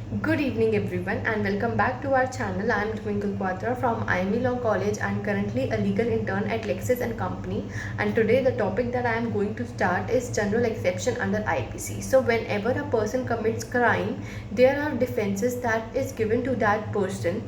Good evening, everyone, and welcome back to our channel. I am Twinkle Quadra from IME Law College and currently a legal intern at Lexis and Company. And today, the topic that I am going to start is general exception under IPC. So, whenever a person commits crime, there are defenses that is given to that person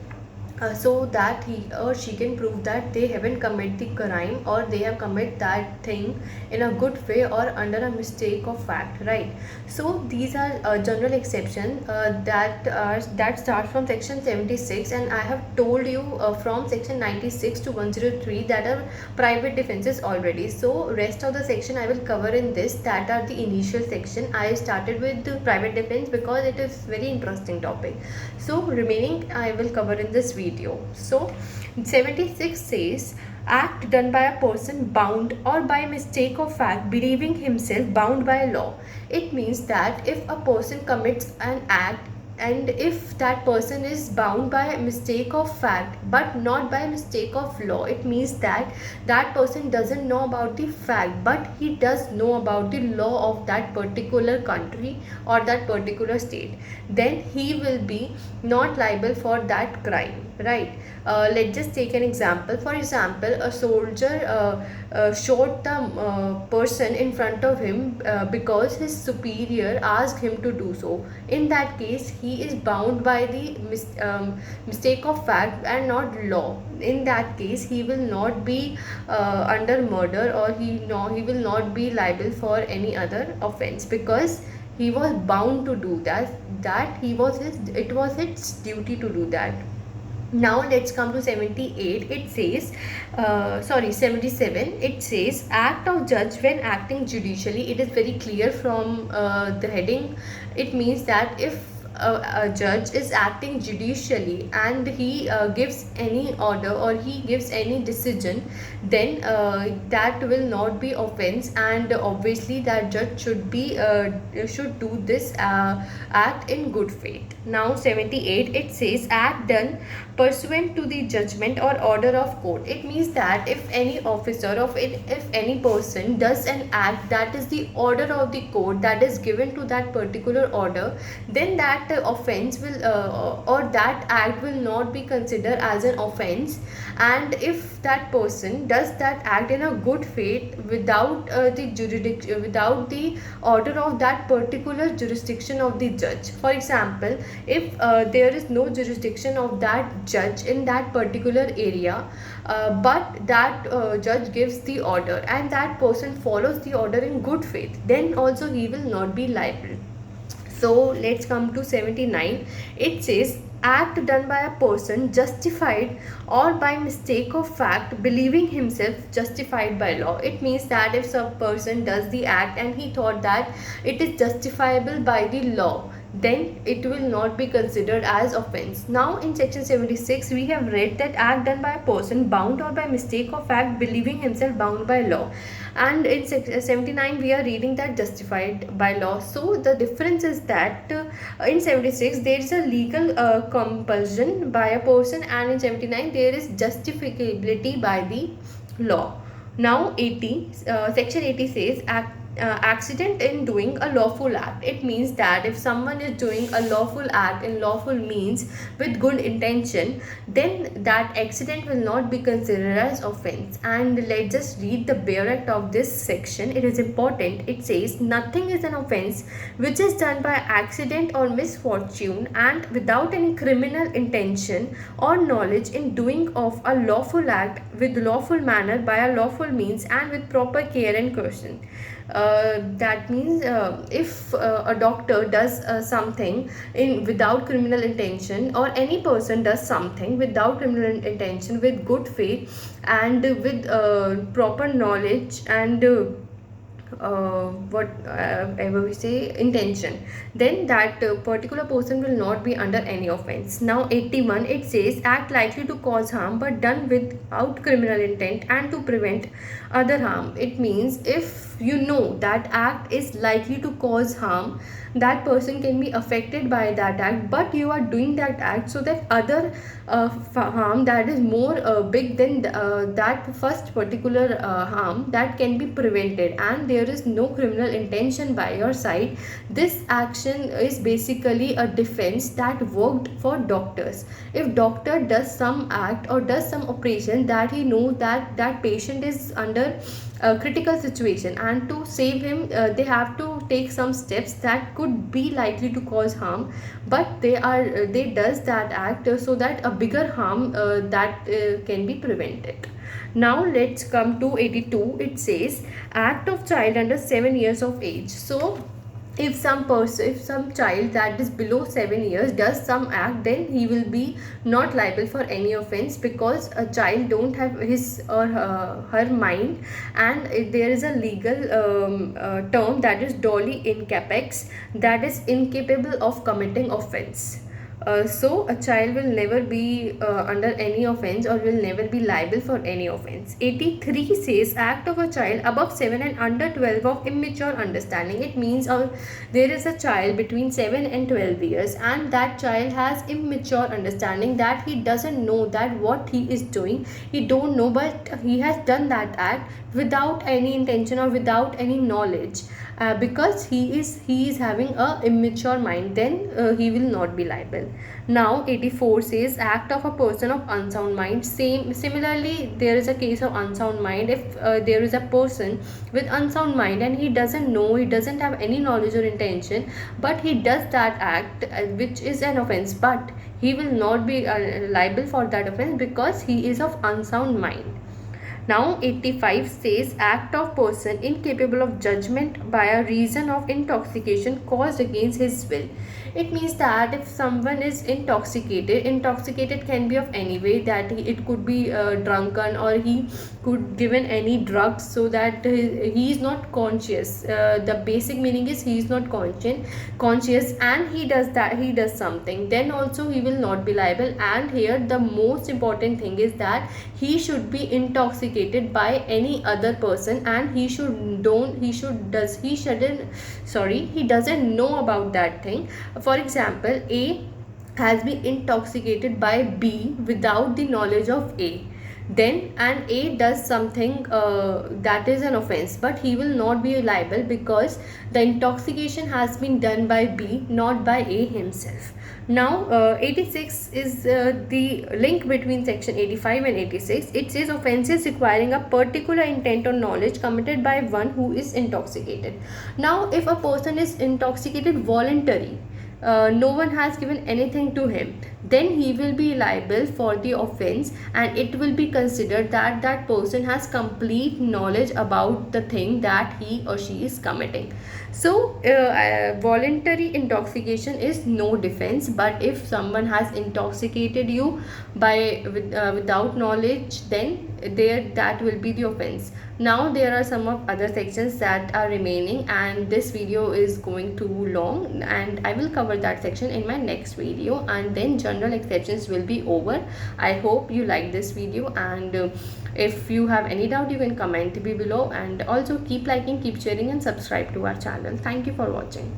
so that he or she can prove that they haven't committed the crime or they have committed that thing in a good way or under a mistake of fact, right? So these are general exceptions that start from section 76, and I have told you from section 96 to 103 that are private defenses already. So rest of the section I will cover in this, that are the initial section. I started with the private defense because it is very interesting topic, so remaining I will cover in this video. So 76 says act done by a person bound or by mistake of fact believing himself bound by law. It means that if a person commits an act and if that person is bound by mistake of fact but not by mistake of law, it means that that person doesn't know about the fact but he does know about the law of that particular country or that particular state, then he will be not liable for that crime, right? Let's just take an example. For example, a soldier shot the person in front of him because his superior asked him to do so. In that case, he is bound by the mistake of fact and not law. In that case, he will not be under murder, or he will not be liable for any other offense because he was bound to do that he was his it was his duty to do that. Now let's come to 78. It says 77. It says act of judge when acting judicially. It is very clear from the heading. It means that if a judge is acting judicially and he gives any order or he gives any decision, then that will not be offense, and obviously that judge should do this act in good faith. Now 78, it says act done pursuant to the judgment or order of court. It means that if any officer of it, if any person does an act that is the order of the court that is given to that particular order, then that offense will or that act will not be considered as an offense. And if that person does that act in a good faith without without the order of that particular jurisdiction of the judge. For example, if there is no jurisdiction of that judge in that particular area, but that judge gives the order and that person follows the order in good faith, then also he will not be liable. So let's come to 79. It says act done by a person justified or by mistake of fact believing himself justified by law. It means that if some person does the act and he thought that it is justifiable by the law, then it will not be considered as offense. Now in section 76 we have read that act done by a person bound or by mistake of fact believing himself bound by law, and in 79 we are reading that justified by law. So the difference is that in 76 there is a legal compulsion by a person, and in 79 there is justificability by the law. Now 80, section 80 says accident in doing a lawful act. It means that if someone is doing a lawful act in lawful means with good intention, then that accident will not be considered as offense. And let's just read the bare act of this section. It is important. It says nothing is an offense which is done by accident or misfortune and without any criminal intention or knowledge in doing of a lawful act with lawful manner by a lawful means and with proper care and caution. That means if a doctor does something in without criminal intention, or any person does something without criminal intention with good faith and with proper knowledge and whatever we say intention, then that particular person will not be under any offense. Now 81, it says act likely to cause harm but done without criminal intent and to prevent other harm. It means if you know that act is likely to cause harm that person can be affected by that act, but you are doing that act so that other harm that is more big than that first particular harm, that can be prevented, and there is no criminal intention by your side. This action is basically a defense that worked for doctors. If doctor does some act or does some operation that he knows that that patient is under a critical situation, and to save him they have to take some steps that could be likely to cause harm, but they does that act so that a bigger harm that can be prevented. Now let's come to 82. It says act of child under 7 years of age. So if some child that is below 7 years does some act, then he will be not liable for any offense, because a child don't have his or her mind, and there is a legal term that is doli in capex, that is incapable of committing offense. So a child will never be under any offense, or will never be liable for any offense. 83 says act of a child above 7 and under 12 of immature understanding. It means there is a child between 7 and 12 years, and that child has immature understanding, that he doesn't know that what he is doing, he don't know, but he has done that act without any intention or without any knowledge, because he is having a immature mind, then he will not be liable. Now 84 says act of a person of unsound mind. Similarly, there is a case of unsound mind. If there is a person with unsound mind and he doesn't know, he doesn't have any knowledge or intention, but he does that act which is an offense, but he will not be liable for that offense because he is of unsound mind. Now 85 says act of person incapable of judgment by a reason of intoxication caused against his will. It means that if someone is intoxicated can be of any way, that it could be drunken, or he could given any drugs so that he is not conscious. The basic meaning is he is not conscious, and he does something, then also he will not be liable. And here the most important thing is that he should be intoxicated by any other person, and he doesn't know about that thing. For example, A has been intoxicated by B without the knowledge of A, then and A does something that is an offense, but he will not be liable because the intoxication has been done by B, not by A himself. Now 86 is the link between section 85 and 86. It says offenses requiring a particular intent or knowledge committed by one who is intoxicated. Now if a person is intoxicated voluntarily, no one has given anything to him, then he will be liable for the offense, and it will be considered that that person has complete knowledge about the thing that he or she is committing. So voluntary intoxication is no defense, but if someone has intoxicated you without knowledge, then that will be the offense. Now there are some of other sections that are remaining, and this video is going too long, and I will cover that section in my next video, and then general exceptions will be over. I hope you like this video, and if you have any doubt you can comment below, and also keep liking, keep sharing, and subscribe to our channel. Thank you for watching.